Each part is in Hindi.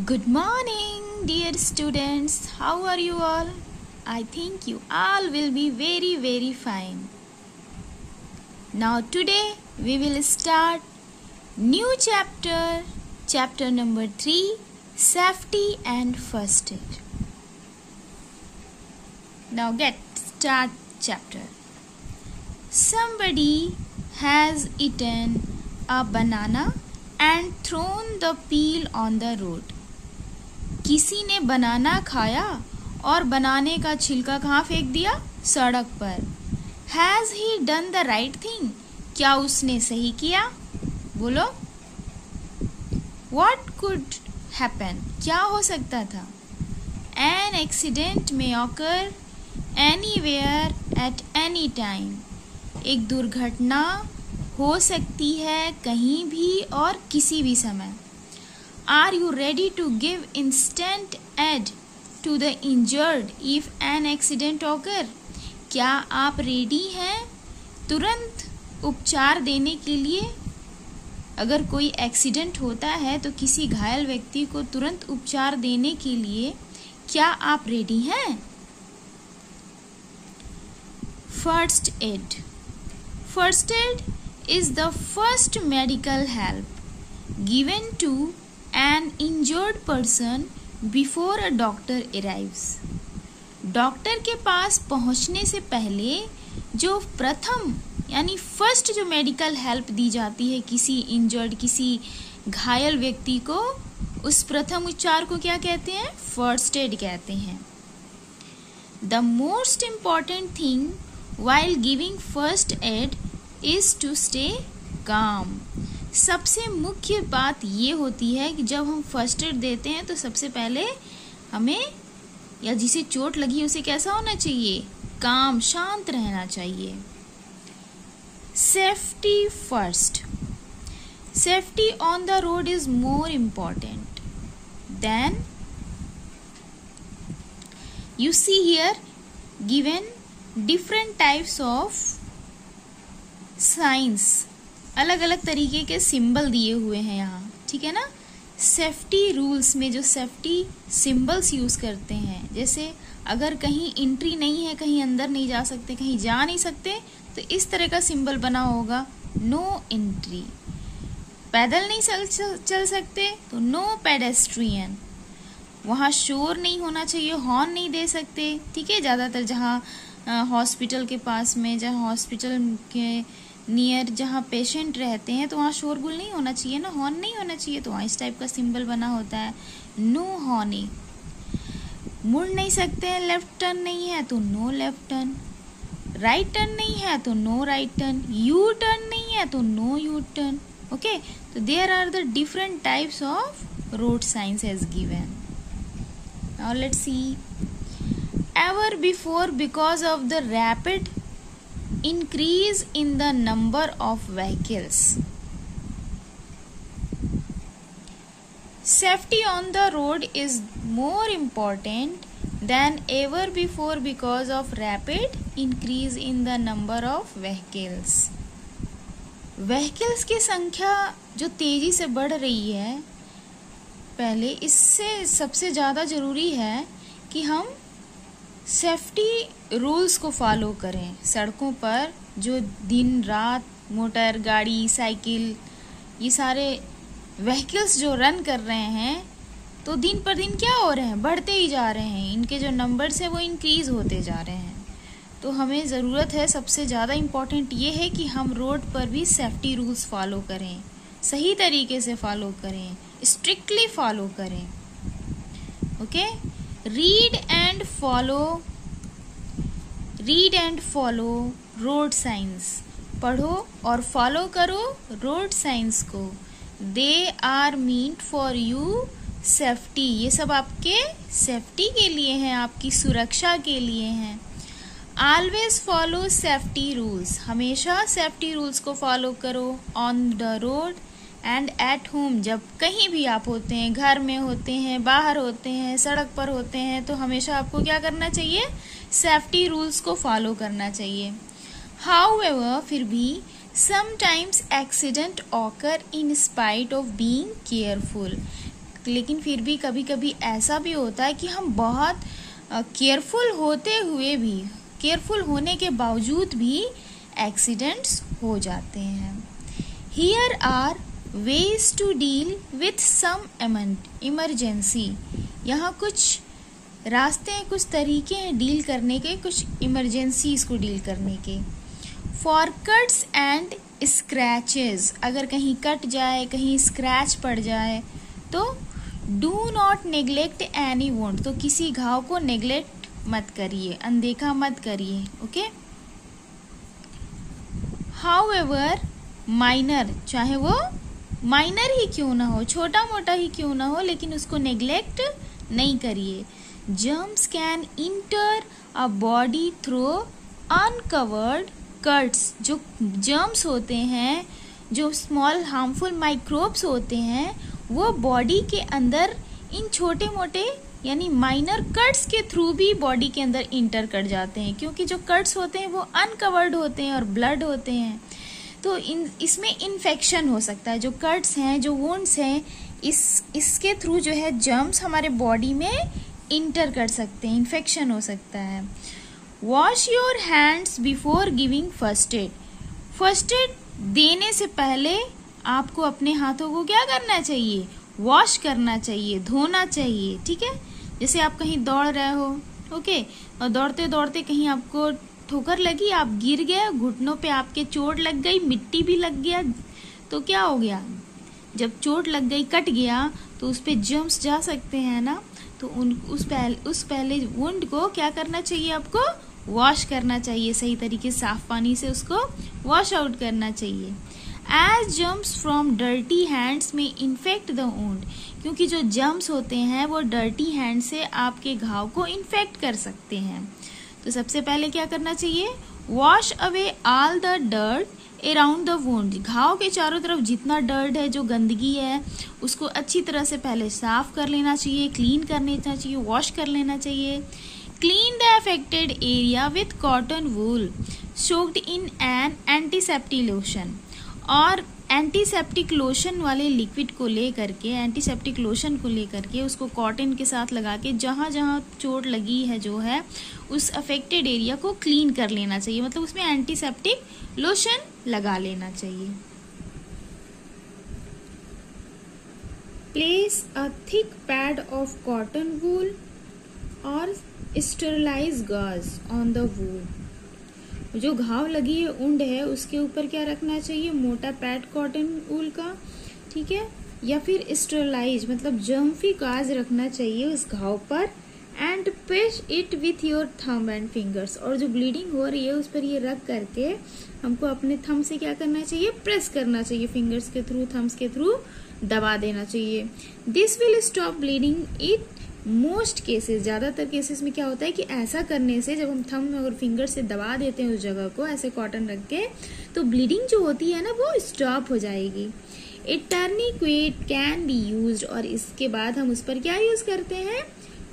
Good morning, dear students. How are you all? I think you all will be very fine. Now today we will start new chapter number 3, safety and first aid. Now get start chapter. Somebody has eaten a banana and thrown the peel on the road. किसी ने बनाना खाया और बनाने का छिलका कहाँ फेंक दिया? सड़क पर. Has he done the right thing? क्या उसने सही किया? बोलो. What could happen? क्या हो सकता था? An accident may occur anywhere at any time. एक दुर्घटना हो सकती है कहीं भी और किसी भी समय. Are you ready to give instant aid to the injured if an accident occur? क्या आप रेडी हैं तुरंत उपचार देने के लिए? अगर कोई एक्सीडेंट होता है तो किसी घायल व्यक्ति को तुरंत उपचार देने के लिए क्या आप रेडी हैं? First aid. First aid is the first medical help given to an injured person before a doctor arrives. Doctor के पास पहुंचने से पहले जो प्रथम यानी फर्स्ट जो मेडिकल हेल्प दी जाती है किसी इंजर्ड किसी घायल व्यक्ति को, उस प्रथम उपचार को क्या कहते हैं? फर्स्ट एड कहते हैं. The most important thing while giving first aid is to stay calm. सबसे मुख्य बात ये होती है कि जब हम फर्स्ट एड देते हैं तो सबसे पहले हमें या जिसे चोट लगी उसे कैसा होना चाहिए? काम, शांत रहना चाहिए. Safety first. Safety on the road is more important than you see here given different types of science. अलग अलग तरीके के सिंबल दिए हुए हैं यहाँ, ठीक है ना. सेफ्टी रूल्स में जो सेफ्टी सिंबल्स यूज करते हैं, जैसे अगर कहीं एंट्री नहीं है, कहीं अंदर नहीं जा सकते, कहीं जा नहीं सकते, तो इस तरह का सिंबल बना होगा नो एंट्री. पैदल नहीं चल सकते तो नो पेडेस्ट्रियन. वहाँ शोर नहीं होना चाहिए, हॉर्न नहीं दे सकते, ठीक है. ज़्यादातर जहाँ हॉस्पिटल के पास में, जहाँ हॉस्पिटल के नियर जहाँ पेशेंट रहते हैं तो वहाँ शोरगुल नहीं होना चाहिए ना, हॉर्न नहीं होना चाहिए, तो वहाँ इस टाइप का सिंबल बना होता है नो हॉर्निंग. मुड़ नहीं सकते हैं, लेफ्ट टर्न नहीं है तो no left turn, right turn नहीं है तो no right turn, U turn नहीं है तो नो यू टर्न. ओके, तो there are the different types of road signs as given. Now let's see. Ever before because of the rapid increase in the number of vehicles. Safety on the road is more important than ever before because of rapid increase in the number of vehicles. Vehicles की संख्या जो तेजी से बढ़ रही है पहले, इससे सबसे ज़्यादा ज़रूरी है कि हम सेफ्टी रूल्स को फॉलो करें. सड़कों पर जो दिन रात मोटर गाड़ी साइकिल ये सारे व्हीकल्स जो रन कर रहे हैं, तो दिन पर दिन क्या हो रहे हैं? बढ़ते ही जा रहे हैं. इनके जो नंबर्स हैं वो इंक्रीज़ होते जा रहे हैं. तो हमें ज़रूरत है, सबसे ज़्यादा इम्पॉर्टेंट ये है कि हम रोड पर भी सेफ्टी रूल्स फॉलो करें, सही तरीके से फॉलो करें, स्ट्रिक्टली फॉलो करें. Okay. Read and follow road signs. पढ़ो और फॉलो करो रोड साइंस को. They are meant for you safety. ये सब आपके सेफ्टी के लिए हैं, आपकी सुरक्षा के लिए हैं. Always follow safety rules. हमेशा सेफ्टी रूल्स को फॉलो करो on the road and at home. जब कहीं भी आप होते हैं, घर में होते हैं, बाहर होते हैं, सड़क पर होते हैं, तो हमेशा आपको क्या करना चाहिए? सेफ्टी रूल्स को फॉलो करना चाहिए. हाउएवर, फिर भी sometimes accident occur in spite of being careful. लेकिन फिर भी कभी कभी ऐसा भी होता है कि हम बहुत केयरफुल होने के बावजूद भी एक्सीडेंट्स हो जाते हैं। Here are ways to deal with some emergency. यहाँ कुछ रास्ते हैं, कुछ तरीके हैं डील करने के, कुछ इमरजेंसीज को डील करने के। फॉर कट्स एंड स्क्रैचेस, अगर कहीं कट जाए, कहीं स्क्रैच पड़ जाए तो do not neglect any wound, तो किसी घाव को नेग्लेक्ट मत करिए, अनदेखा मत करिए। ओके। हाउएवर माइनर, चाहे वो माइनर ही क्यों ना हो, छोटा मोटा ही क्यों ना हो, लेकिन उसको नेग्लेक्ट नहीं करिए। Germs can inter a body through uncovered cuts, जो जर्म्स होते हैं, जो स्मॉल हार्मफुल माइक्रोब्स होते हैं, वो बॉडी के अंदर इन छोटे मोटे यानी माइनर कट्स के थ्रू भी बॉडी के अंदर इंटर कर जाते हैं, क्योंकि जो कट्स होते हैं वो अनकवर्ड होते हैं और ब्लड होते हैं, तो इसमें इन्फेक्शन हो सकता है। जो कट्स हैं, जो वुंड्स हैं, इसके थ्रू जो है जर्म्स हमारे बॉडी में इंटर कर सकते हैं, इन्फेक्शन हो सकता है। Wash your hands before giving first add, first aid देने से पहले आपको अपने हाथों को क्या करना चाहिए, वॉश करना चाहिए, धोना चाहिए। ठीक है। जैसे आप कहीं दौड़ रहे हो, ओके, और दौड़ते दौड़ते कहीं आपको ठोकर लगी, आप गिर गए, घुटनों पे आपके चोट लग गई, मिट्टी भी लग गया, तो क्या हो गया, जब चोट लग गई, कट गया, तो उस पे जर्म्स जा सकते हैं ना, तो उस पहले वुंड को क्या करना चाहिए, आपको वॉश करना चाहिए, सही तरीके साफ पानी से उसको वॉश आउट करना चाहिए। As germs from dirty hands may infect the wound, क्योंकि जो जर्म्स होते हैं वो डर्टी हैंड से आपके घाव को इन्फेक्ट कर सकते हैं। तो सबसे पहले क्या करना चाहिए, wash away all the dirt around the wound, घाव के चारों तरफ जितना डर्ट है, जो गंदगी है, उसको अच्छी तरह से पहले साफ कर लेना चाहिए, क्लीन कर लेना चाहिए, वॉश कर लेना चाहिए। Clean the affected area with cotton wool soaked in an antiseptic lotion, और एंटीसेप्टिक लोशन वाले लिक्विड को ले करके, एंटीसेप्टिक लोशन को ले करके उसको कॉटन के साथ लगा के जहाँ जहाँ चोट लगी है जो है उस अफेक्टेड एरिया को क्लीन कर लेना चाहिए, मतलब उसमें एंटीसेप्टिक लोशन लगा लेना चाहिए। Place a thick pad of cotton wool और sterilize gauze on the wool, जो घाव लगी है, उंड है, उसके ऊपर क्या रखना चाहिए, मोटा पैड कॉटन वूल का, ठीक है, या फिर स्टेरिलाइज मतलब जर्म फ्री गॉज रखना चाहिए उस घाव पर। And press it with your thumb and fingers, और जो ब्लीडिंग हो रही है उस पर ये रख करके हमको अपने थंब से क्या करना चाहिए, प्रेस करना चाहिए, फिंगर्स के थ्रू, थम्स के थ्रू दबा देना चाहिए। This will stop bleeding it most cases, ज्यादातर केसेस में क्या होता है कि ऐसा करने से, जब हम थंब और फिंगर से दबा देते हैं उस जगह को ऐसे कॉटन रख के, तो ब्लीडिंग जो होती है ना वो स्टॉप हो जाएगी। ए टर्निक्वेट कैन बी यूज्ड, और इसके बाद हम उस पर क्या यूज करते हैं,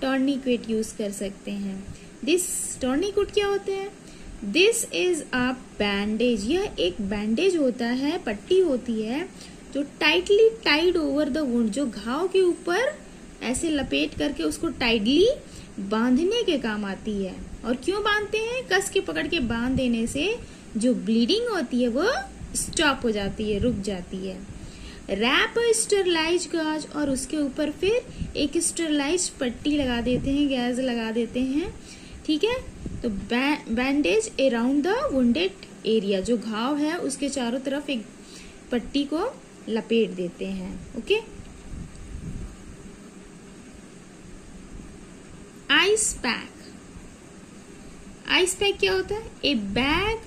टर्निक्वेट यूज कर सकते हैं। दिस टर्निक्वेट क्या होते हैं, दिस इज अ बैंडेज, यह एक बैंडेज होता है, पट्टी होती है जो tightly tied over the wound, जो घाव के ऊपर ऐसे लपेट करके उसको टाइटली बांधने के काम आती है। और क्यों बांधते हैं, कस के पकड़ के बांध देने से जो ब्लीडिंग होती है वो स्टॉप हो जाती है, रुक जाती है। रैप स्टेरिलाइज गॉज, और उसके ऊपर फिर एक स्टेरिलाइज पट्टी लगा देते हैं, गैस लगा देते हैं, ठीक है। तो bandage around the wounded area, जो घाव है उसके चारों तरफ एक पट्टी को लपेट देते हैं। Okay. Ice pack, ice pack क्या होता है, ए बैग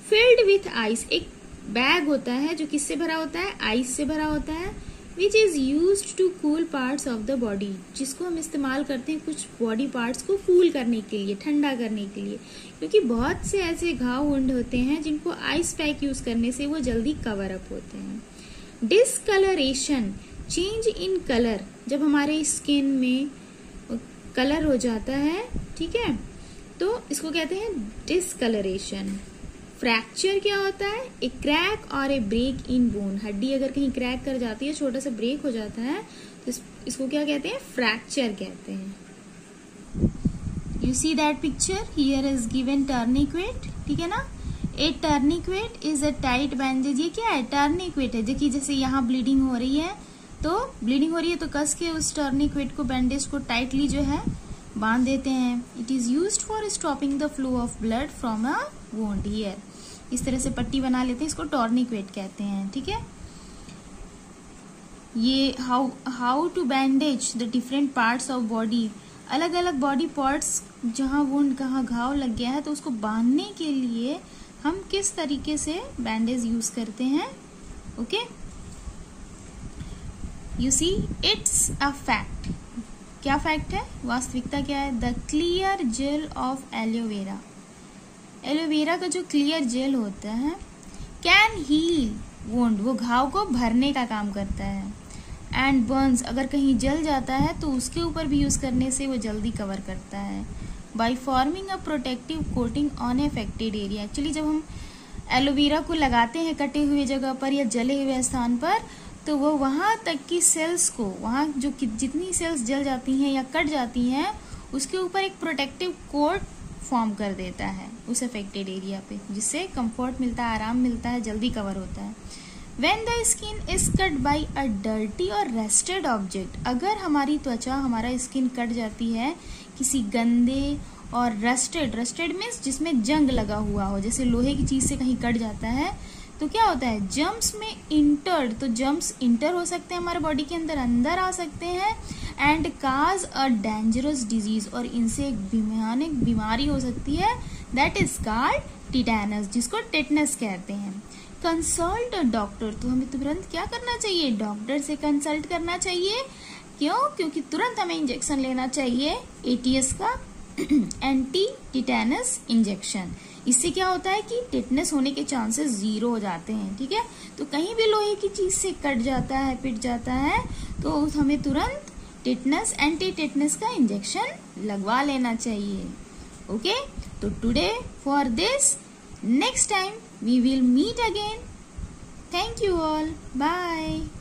फिल्ड विथ आइस, एक बैग होता है जो किससे भरा होता है, आइस से भरा होता है, which is used to cool parts of the body, जिसको हम इस्तेमाल करते हैं कुछ बॉडी पार्ट्स को कूल करने के लिए, ठंडा करने के लिए, क्योंकि बहुत से ऐसे घाव वुंड होते हैं जिनको आइस पैक यूज करने से वो जल्दी कवर अप होते हैं। डिसकलरेशन, चेंज इन कलर, जब हमारे स्किन में कलर हो जाता है, ठीक है, तो इसको कहते हैं डिसकलरेशन। फ्रैक्चर क्या होता है? ए क्रैक और ए ब्रेक इन बोन। हड्डी अगर कहीं क्रैक कर जाती है, छोटा सा ब्रेक हो जाता है, तो इसको क्या कहते हैं? फ्रैक्चर कहते हैं। You see that picture, here is given tourniquet, ठीक है ना। A tourniquet is a tight bandage. ये क्या है? टर्निक्वेट है। देखिए जैसे यहाँ ब्लीडिंग हो रही है, तो कस के उस टर्निक्वेट को, बैंडेज को टाइटली जो है बांध देते हैं। It is used for stopping the flow of blood from a wound here. इस तरह से पट्टी बना लेते हैं, इसको टॉर्निक्वेट कहते हैं, ठीक है। ये how to bandage the different parts of body. अलग अलग बॉडी पार्ट्स, जहाँ वुंड, कहाँ घाव लग गया है, तो उसको बांधने के लिए हम किस तरीके से बैंडेज यूज करते हैं। Okay, you see it's a fact. क्या फैक्ट है? वास्तविकता क्या है? The clear gel of aloe vera. Aloe vera का जो क्लियर जेल होता है कैन हील वुंड, वो घाव को भरने का काम करता है। एंड बर्न्स, अगर कहीं जल जाता है तो उसके ऊपर भी यूज करने से वो जल्दी कवर करता है। By forming a protective coating on affected area. Actually जब हम एलोवेरा को लगाते हैं कटे हुए जगह पर या जले हुए स्थान पर, तो वो वहां तक की सेल्स को, वहां जो जितनी सेल्स जल जाती हैं या कट जाती हैं, उसके ऊपर एक प्रोटेक्टिव कोट फॉर्म कर देता है उस अफेक्टेड एरिया पे, जिससे कंफर्ट मिलता है, आराम मिलता है, जल्दी कवर होता है। When the skin is cut by a dirty or rusted object, अगर हमारी त्वचा, हमारा स्किन कट जाती है किसी गंदे और रस्टेड मीन्स जिसमें जंग लगा हुआ हो, जैसे लोहे की चीज से कहीं कट जाता है, तो क्या होता है? जम्स में इंटर्ड, तो जम्स इंटर हो सकते हैं हमारे बॉडी के अंदर आ सकते हैं। And cause a dangerous disease, और इनसे एक भयानक बीमारी हो सकती है, दैट इज कॉल्ड टिटेनस, जिसको टेटनस कहते हैं। कंसल्ट अ डॉक्टर, तो हमें तुरंत क्या करना चाहिए? डॉक्टर से कंसल्ट करना चाहिए। क्यों? क्योंकि तुरंत हमें इंजेक्शन लेना चाहिए ATS का, एंटी टिटेनस इंजेक्शन। इससे क्या होता है कि टिटनेस होने के चांसेस 0 हो जाते हैं, ठीक है। तो कहीं भी लोहे की चीज से कट जाता है, पिट जाता है, तो हमें तुरंत टिटनेस, एंटी टिटनेस का इंजेक्शन लगवा लेना चाहिए। ओके, तो today for this, next time we will meet again. Thank you all. Bye.